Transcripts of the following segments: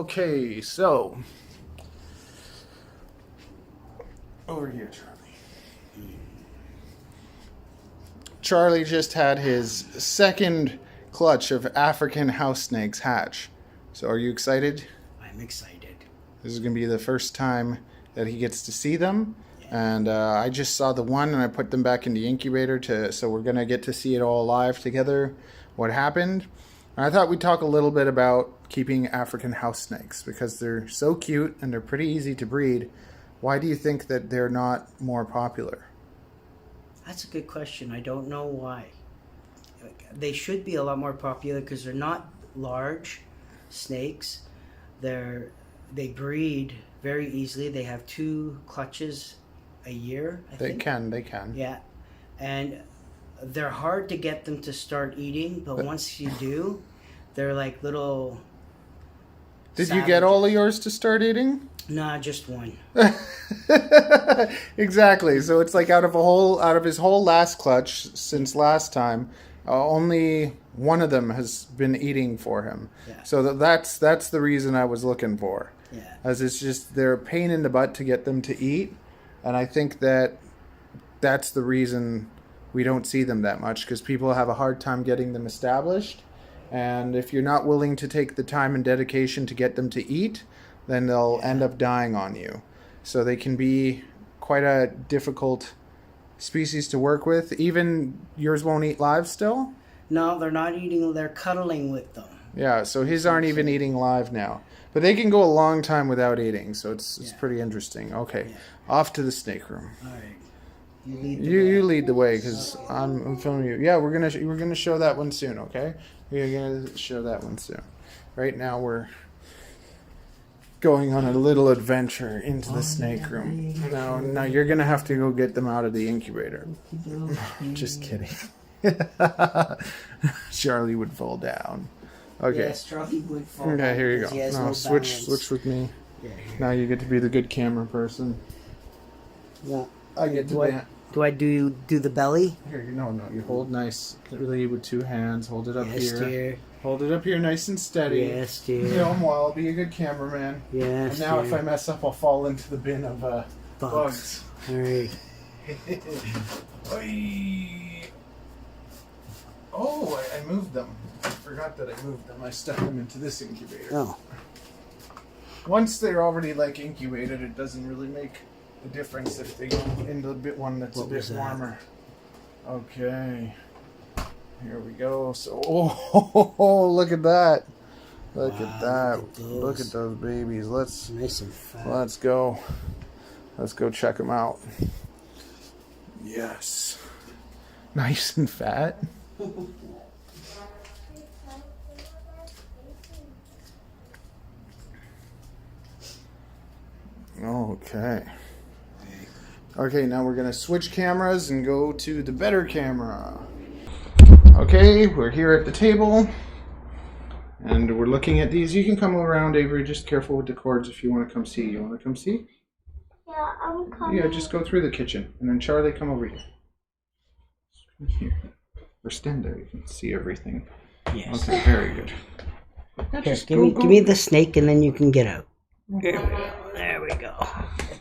Okay, so over here, Charlie. Charlie just had his second clutch of African house snakes hatch. So are you excited? I'm excited. This is going to be the first time that he gets to see them. And I just saw the one and I put them back in the incubator so we're going to get to see it all live together, what happened. And I thought we'd talk a little bit about keeping African house snakes because they're so cute and they're pretty easy to breed. Why do you think that they're not more popular? That's a good question. I don't know why. They should be a lot more popular because they're not large snakes. They breed very easily. They have 2 clutches a year, I think. They can. Yeah. And they're hard to get them to start eating, but once you do, they're like little Did savages. you get all of yours to start eating? Nah, just one. Exactly. So it's like out of his whole last clutch since last time, only one of them has been eating for him. Yeah. So that's the reason I was looking for. Yeah. As it's just they're a pain in the butt to get them to eat, and I think that's the reason we don't see them that much because people have a hard time getting them established. And if you're not willing to take the time and dedication to get them to eat, then they'll end up dying on you. So they can be quite a difficult species to work with. Even yours won't eat live still? No, they're not eating. They're cuddling with them. Yeah, so his aren't even eating live now. But they can go a long time without eating, so it's pretty interesting. Okay, off to the snake room. All right. You lead the way because I'm filming you. Yeah, we're gonna show that one soon. Okay, we're gonna show that one soon. Right now we're going on a little adventure into the snake room. Now you're gonna have to go get them out of the incubator. Just kidding. Charlie would fall down. Okay. Yes, Charlie would fall down. Okay, here you because go. he has No, no switch balance. with me. Yeah, Now you get to be the good camera person. yeah. I get to Do I do the belly? Here, no, you hold nice. Really with 2 hands. Hold it up Yes, here. dear. Hold it up here nice and steady. Yes, dear. Film well. I'll be a good cameraman. Yes, And now dear. if I mess up, I'll fall into the bin of bugs. All right. Oy. Oh, I moved them. I forgot that I moved them. I stuck them into this incubator. Oh. Once they're already incubated, it doesn't really make a difference if they go into the one that's a bit warmer. Okay. Here we go. So, look at that. Look at that. Look at those babies. Nice and fat. Let's go. Let's go check them out. Yes. Nice and fat. Okay. Okay, now we're going to switch cameras and go to the better camera. Okay, we're here at the table. And we're looking at these. You can come around, Avery. Just careful with the cords if you want to come see. You want to come see? Yeah, I'm coming. Yeah, just go through the kitchen. And then Charlie, come over here. Here. Or stand there. You can see everything. Yes. Okay, very good. Yeah, Here, just give go. me the snake and then you can get out. There we go.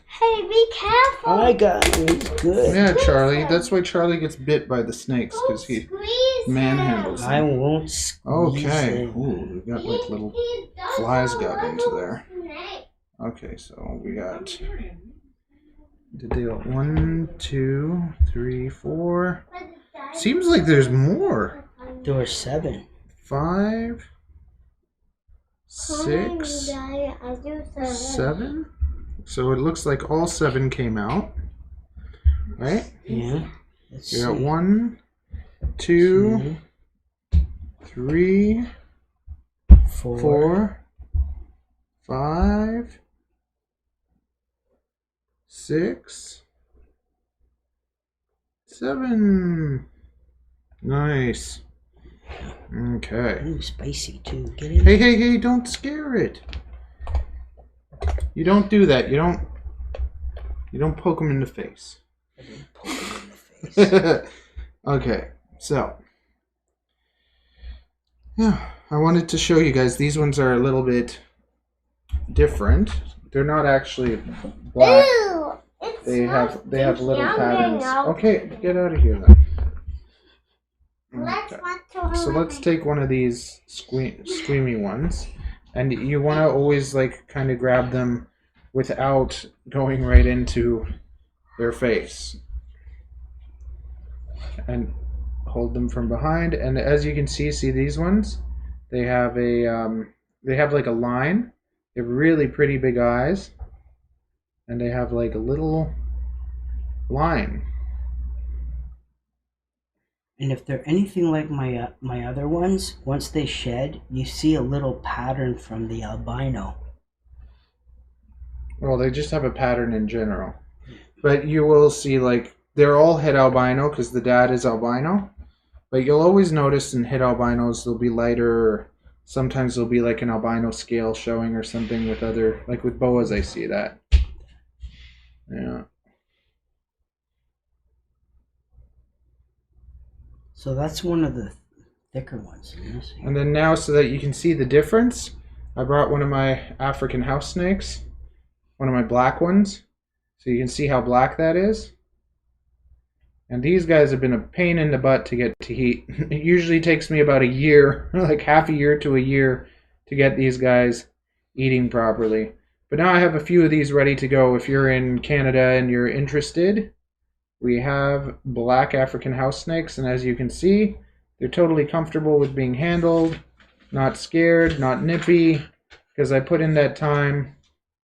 Hey, be careful. I got it. He's good. Yeah, Charlie. That's why Charlie gets bit by the snakes, because he Squeeze manhandles I them. won't squeeze Okay. it. Ooh, we got little flies got into there. Okay, so we got the deal. 1, 2, 3, 4. Seems like there's more. There were 7. 5, 6, 7. So it looks like all 7 came out, right? Yeah. Let's We got see. 1, 2, 3, 4, 5, 6, 7. Nice. Okay. Ooh, spicy too. Get in. Hey, don't scare it. You don't do that. You don't poke him in the face. I didn't poke him in the face. Okay, so yeah, I wanted to show you guys. These ones are a little bit different. They're not actually black. Ew, it's They have little yummy patterns. now. Okay, get out of here then. Let's Okay. want to So let's take one of these squeamy ones, and you want to always like kind of grab them without going right into their face, and hold them from behind. And as you can see these ones, they have they have like a line. They have really pretty big eyes, and they have like a little line. And if they're anything like my other ones, once they shed, you see a little pattern from the albino. Well, they just have a pattern in general. But you will see, like, they're all het albino because the dad is albino. But you'll always notice in het albinos, they'll be lighter. Sometimes there'll be like an albino scale showing or something with other, like with boas, I see that. Yeah. So that's one of the thicker ones. And then now, so that you can see the difference, I brought one of my African house snakes, one of my black ones, so you can see how black that is. And these guys have been a pain in the butt to get to heat. It usually takes me about a year, like half a year to a year, to get these guys eating properly. But now I have a few of these ready to go. If you're in Canada and you're interested, we have black African house snakes, and as you can see, they're totally comfortable with being handled, not scared, not nippy, because I put in that time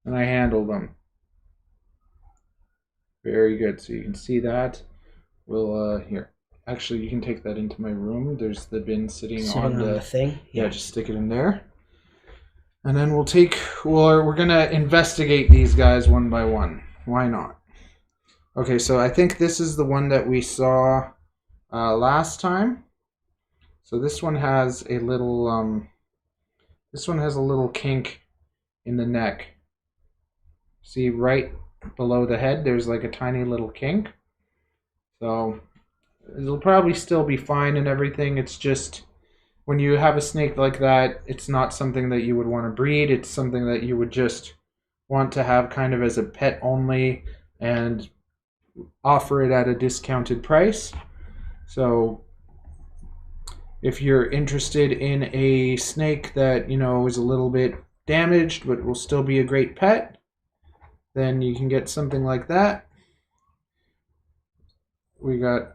and I handle them. Very good. So you can see that. We'll here. Actually, you can take that into my room. There's the bin sitting on the thing. Yeah, just stick it in there. And then we're gonna investigate these guys one by one. Why not? Okay, so I think this is the one that we saw last time. So this one has a little kink in the neck. See, right below the head, there's like a tiny little kink. So it'll probably still be fine and everything. It's just when you have a snake like that, it's not something that you would want to breed. It's something that you would just want to have kind of as a pet only and offer it at a discounted price. So if you're interested in a snake that, is a little bit damaged but will still be a great pet, then you can get something like that. We got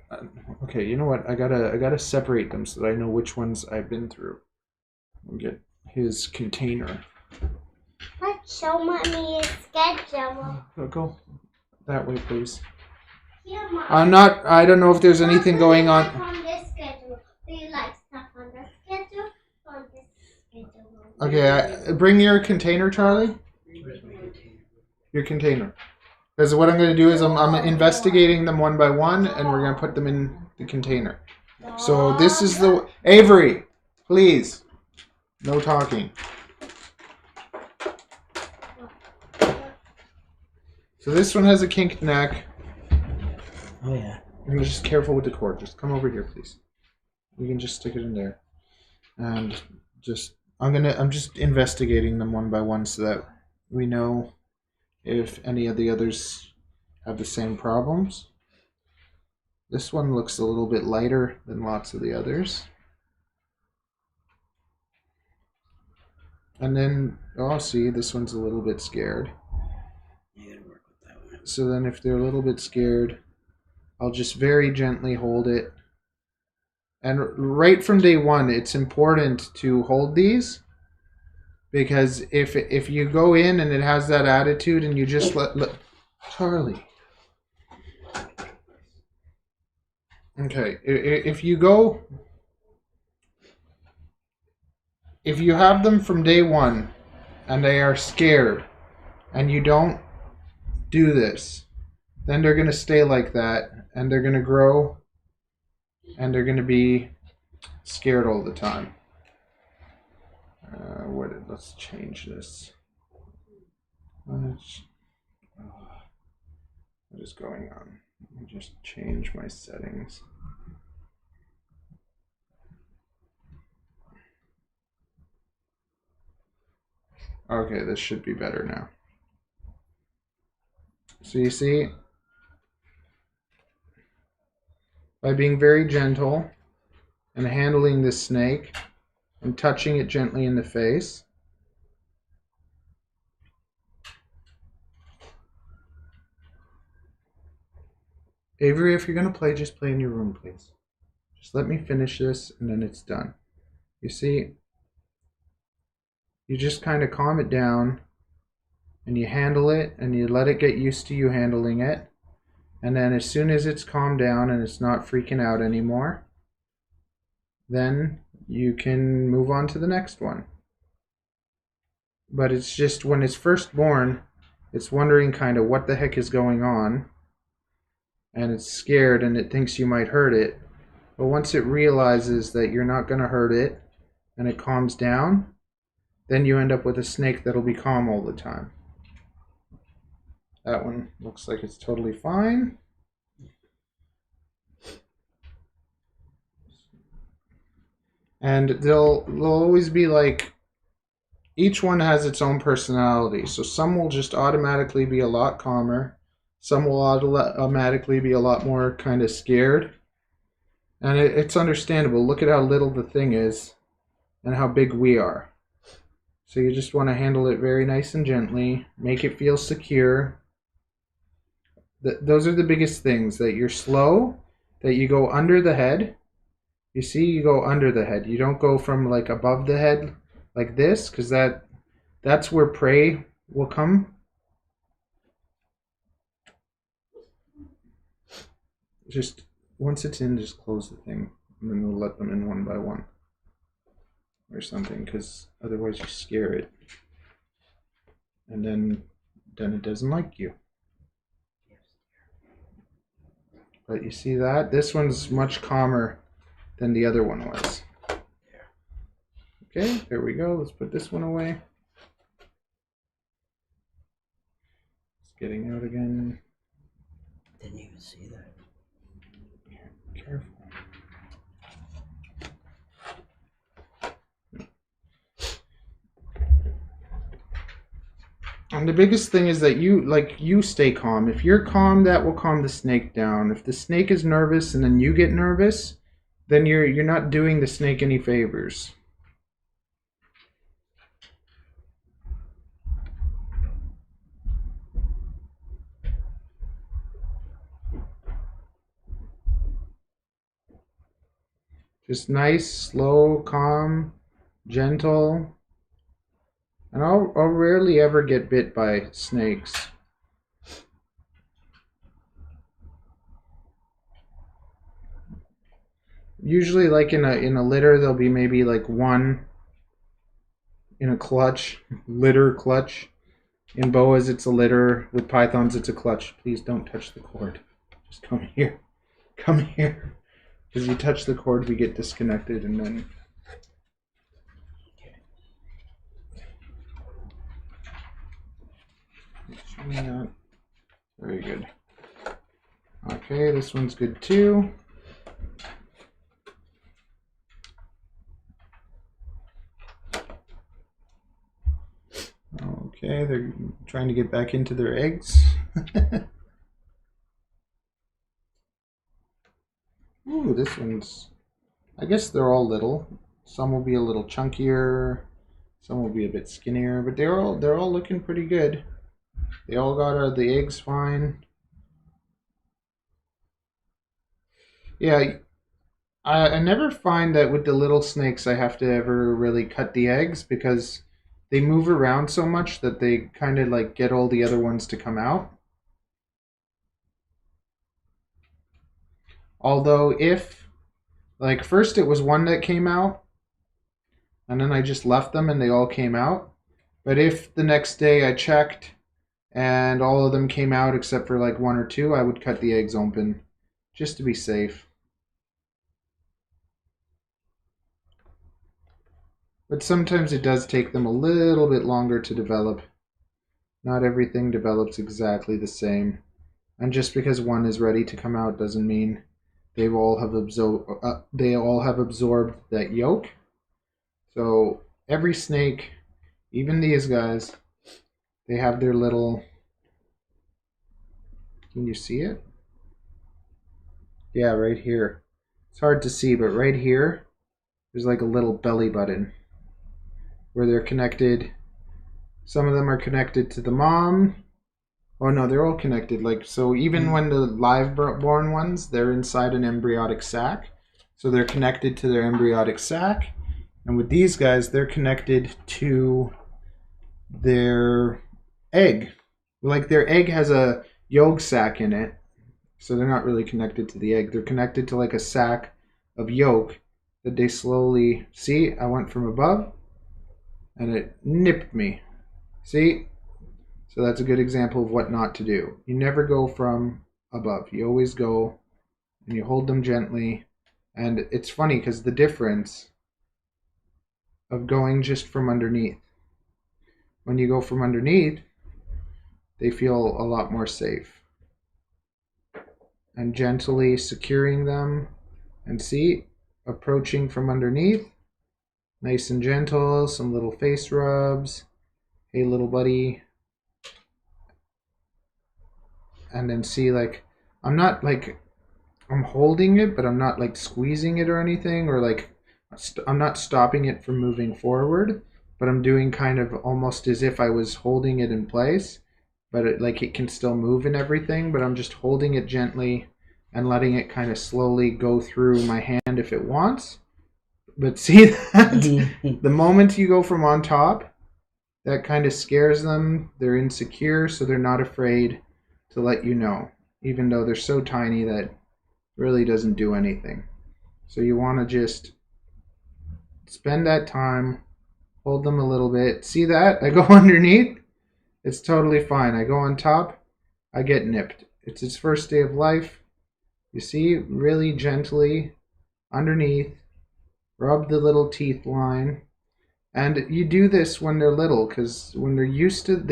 okay, you know what? I gotta separate them so that I know which ones I've been through. We'll get his container. Let's show mommy his schedule. Go that way, please. Here, Mom. I don't know if there's anything going on. On this schedule. Do you like stuff on this schedule? On this schedule? Okay, bring your container, Charlie. Your container. Because what I'm going to do is I'm investigating them one by one, and we're going to put them in the container. So this is the... Avery, please. No talking. So this one has a kinked neck. Oh yeah. I'm just careful with the cord. Just come over here, please. You can just stick it in there. And I'm just investigating them one by one so that we know if any of the others have the same problems. This one looks a little bit lighter than lots of the others. And then, see, this one's a little bit scared. You gotta work with that one. So then if they're a little bit scared, I'll just very gently hold it. And right from day one, it's important to hold these, because if you go in and it has that attitude and you just let Charlie. Okay, if you have them from day one and they are scared and you don't do this, then they're going to stay like that and they're going to grow and they're going to be scared all the time. Let's change this. What is going on? Let me just change my settings. Okay, this should be better now. So you see, by being very gentle and handling this snake and touching it gently in the face, Avery, if you're going to play, just play in your room, please. Just let me finish this and then it's done. You see, you just kind of calm it down and you handle it and you let it get used to you handling it. And then as soon as it's calmed down and it's not freaking out anymore, then you can move on to the next one. But it's just when it's first born, it's wondering kind of what the heck is going on. And it's scared and it thinks you might hurt it. But once it realizes that you're not going to hurt it and it calms down, then you end up with a snake that'll be calm all the time. That one looks like it's totally fine. And they'll always be like, each one has its own personality. So some will just automatically be a lot calmer. Some will automatically be a lot more kind of scared. And it's understandable. Look at how little the thing is and how big we are. So you just want to handle it very nice and gently. Make it feel secure. Those are the biggest things, that you're slow, that you go under the head. You see, you go under the head. You don't go from like above the head like this, because that's where prey will come. Just once it's in, just close the thing, and then we'll let them in one by one or something, because otherwise you scare it, and then it doesn't like you. But you see that? This one's much calmer than the other one was. Okay, there we go. Let's put this one away. It's getting out again. Didn't even see that. Careful. And the biggest thing is that you stay calm. If you're calm, that will calm the snake down. If the snake is nervous and then you get nervous, then you're not doing the snake any favors. Just nice, slow, calm, gentle. And I'll rarely ever get bit by snakes. Usually, like in a litter, there'll be maybe like one in a clutch, litter clutch. In boas, it's a litter. With pythons, it's a clutch. Please don't touch the cord. Just come here. Come here. Because you touch the cord, we get disconnected, and then... Very good. Okay, this one's good too. Okay, they're trying to get back into their eggs. Ooh, this one's... I guess they're all little. Some will be a little chunkier. Some will be a bit skinnier, but they're all looking pretty good. They all got the eggs fine. Yeah, I never find that with the little snakes I have to ever really cut the eggs, because they move around so much that they kind of like get all the other ones to come out. Although if, like, first it was one that came out, and then I just left them and they all came out. But if the next day I checked and all of them came out except for like one or two, I would cut the eggs open just to be safe. But sometimes it does take them a little bit longer to develop. Not everything develops exactly the same. And just because one is ready to come out doesn't mean they all have absorbed that yolk. So every snake Even these guys, they have their little, can you see it? Yeah, right here. It's hard to see, but right here, there's like a little belly button where they're connected. Some of them are connected to the mom. Oh no, they're all connected. Like, so even when the live born ones, they're inside an embryonic sac. So they're connected to their embryonic sac. And with these guys, they're connected to their egg. Like their egg has a yolk sac in it. So they're not really connected to the egg. They're connected to like a sac of yolk that they slowly, see, I went from above and it nipped me. See? So that's a good example of what not to do. You never go from above. You always go and you hold them gently. And it's funny because the difference of going just from underneath. When you go from underneath, they feel a lot more safe. And gently securing them. And see, approaching from underneath. Nice and gentle, some little face rubs. Hey, little buddy. And then see, like, I'm not like, I'm holding it, but I'm not like squeezing it or anything, or like, I'm not stopping it from moving forward, but I'm doing kind of almost as if I was holding it in place, but like it can still move and everything, but I'm just holding it gently and letting it kind of slowly go through my hand if it wants. But see that the moment you go from on top, that kind of scares them. They're insecure, so they're not afraid to let you know, even though they're so tiny that it really doesn't do anything. So you want to just spend that time, hold them a little bit. See that? I go underneath. It's totally fine. I go on top. I get nipped. It's its first day of life. You see, really gently underneath. Rub the little teeth line. And you do this when they're little, because when they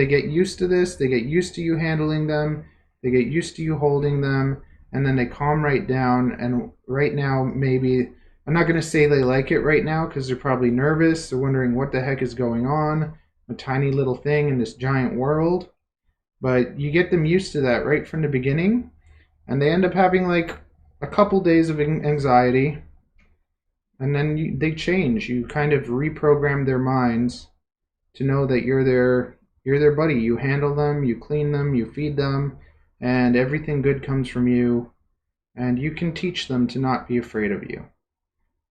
get used to this, they get used to you handling them, they get used to you holding them, and then they calm right down. And right now, maybe, I'm not going to say they like it right now, because they're probably nervous, they're wondering what the heck is going on, a tiny little thing in this giant world. But you get them used to that right from the beginning, and they end up having like a couple days of anxiety, and then they change. You kind of reprogram their minds to know that you're their buddy. You handle them, you clean them, you feed them, and everything good comes from you, and you can teach them to not be afraid of you.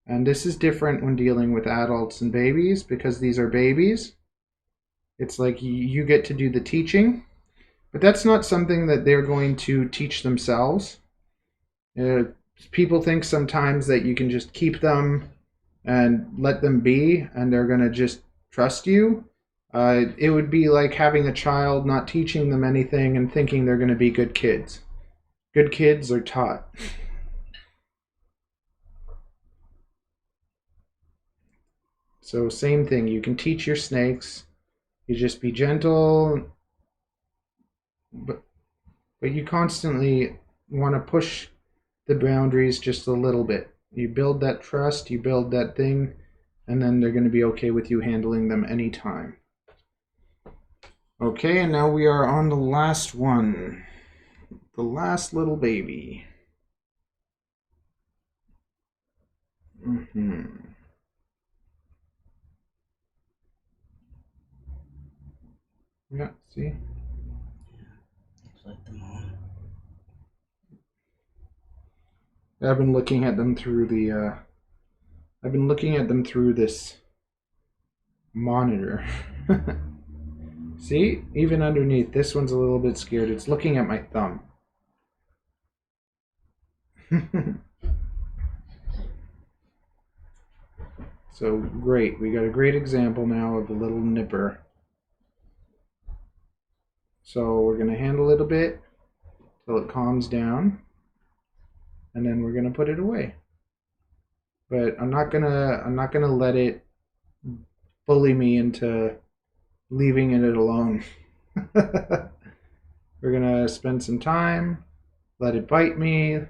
And this is different when dealing with adults and babies, because these are babies. It's like you get to do the teaching, but that's not something that they're going to teach themselves. People think sometimes that you can just keep them and let them be, and they're going to just trust you. It would be like having a child, not teaching them anything and thinking they're going to be good kids. Good kids are taught. So same thing, you can teach your snakes. You just be gentle, but you constantly want to push the boundaries just a little bit. You build that trust, you build that thing, and then they're going to be okay with you handling them anytime. Okay, and now we are on the last one. The last little baby. Yeah, see? It's like the mom. I've been looking at them through this monitor. See? Even underneath, this one's a little bit scared. It's looking at my thumb. So great. We got a great example now of a little nipper. So we're going to handle it a bit till it calms down, and then we're going to put it away. But I'm not going to let it bully me into leaving it alone. We're going to spend some time, let it bite me,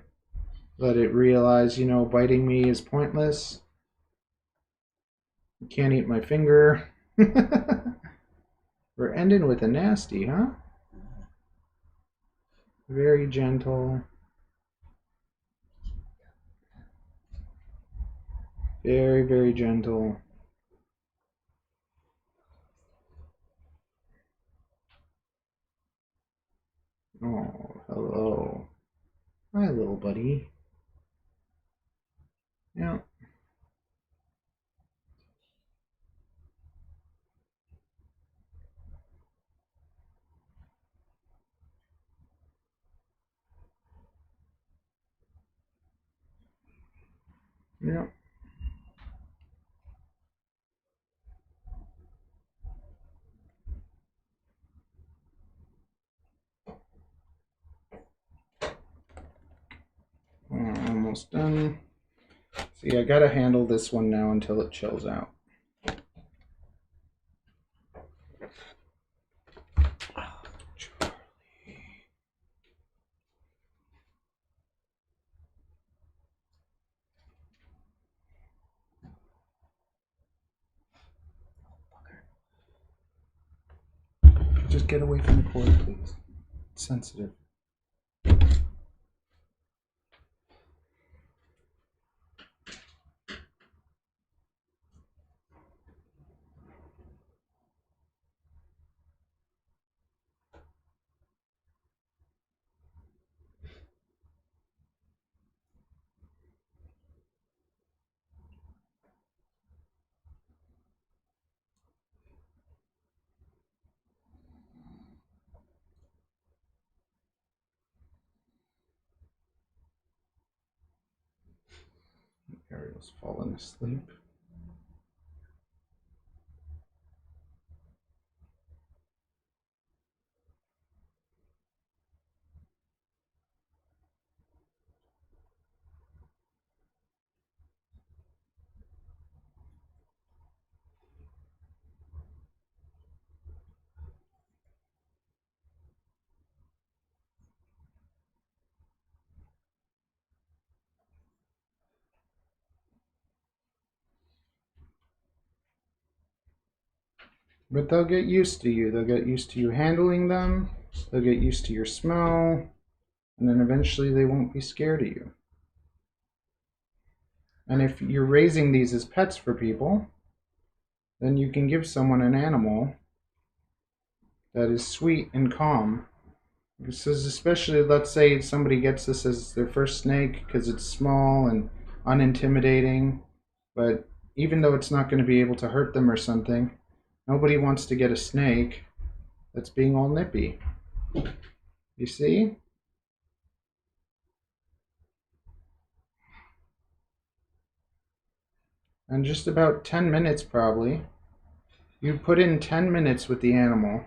let it realize, biting me is pointless. You can't eat my finger. We're ending with a nasty, huh? Very gentle. Very, very gentle. Oh, hello. Hi, little buddy. Yeah. Yeah. Almost done. See, I gotta handle this one now until it chills out. Just get away from the cord, please. It's sensitive. Ariel's fallen asleep. But they'll get used to you. They'll get used to you handling them. They'll get used to your smell. And then eventually they won't be scared of you. And if you're raising these as pets for people, then you can give someone an animal that is sweet and calm. This is especially, let's say somebody gets this as their first snake because it's small and unintimidating, but even though it's not going to be able to hurt them or something, nobody wants to get a snake that's being all nippy. You see? And just about 10 minutes probably. You put in 10 minutes with the animal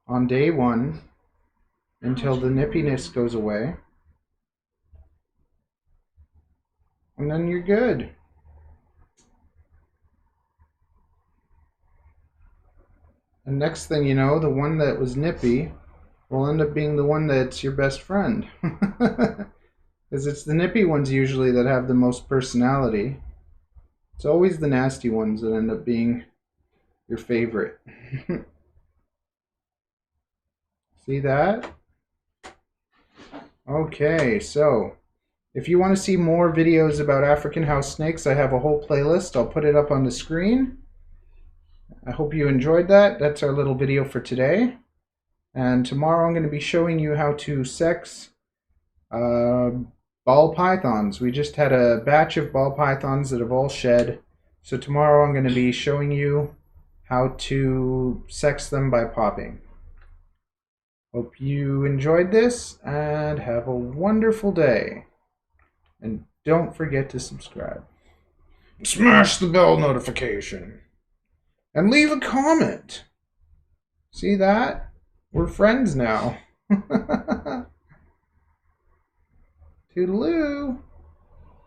on day one until the nippiness goes away. And then you're good. And next thing you know, the one that was nippy will end up being the one that's your best friend. Because it's the nippy ones usually that have the most personality. It's always the nasty ones that end up being your favorite. See that? Okay, so if you want to see more videos about African house snakes, I have a whole playlist. I'll put it up on the screen. I hope you enjoyed that. That's our little video for today. And tomorrow I'm going to be showing you how to sex ball pythons. We just had a batch of ball pythons that have all shed. So tomorrow I'm going to be showing you how to sex them by popping. Hope you enjoyed this and have a wonderful day. And don't forget to subscribe. Smash the bell notification. And leave a comment. See that? We're friends now. Toodaloo.